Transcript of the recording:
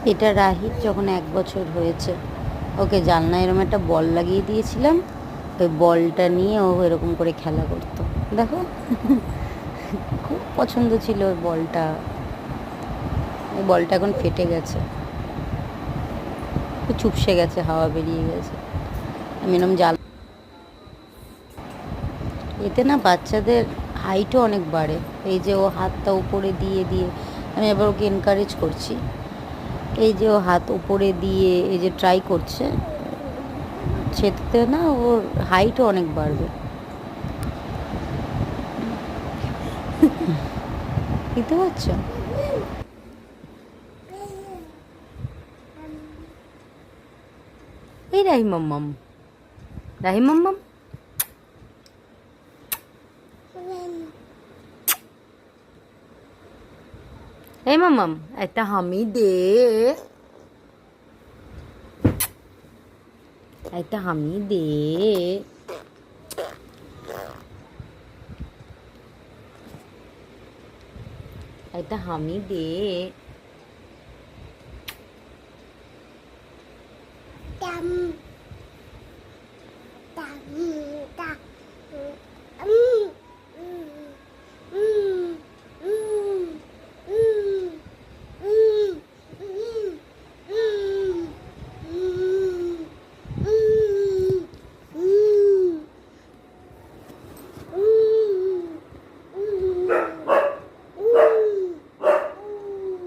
এটা রাহির যখন 1 বছর হয়েছে, ওকে জানলায় এরকম একটা বল লাগিয়ে দিয়েছিলাম। ওই বলটা নিয়ে ও এরকম করে খেলা করতো, দেখো। খুব পছন্দ ছিল ওই বলটা। ওই বলটা এখন ফেটে গেছে, চুপসে গেছে, হাওয়া বেরিয়ে গেছে। আমি এরকম জাল, এতে না বাচ্চাদের হাইটও অনেক বাড়ে। এই যে ও হাতটা উপরে দিয়ে দিয়ে, আমি এবার ওকে এনকারেজ করছি। এই যে ও হাত উপরে দিয়ে এই যে ট্রাই করছে, সেটাতে না ওর হাইটও অনেক বাড়বে। বুঝতে পারছো? এই রাহিমাম্মাম, রাহিমাম্মাম, এই মাম্মাম, একটা হামি দে, একটা হামি দে, একটা হামি দে।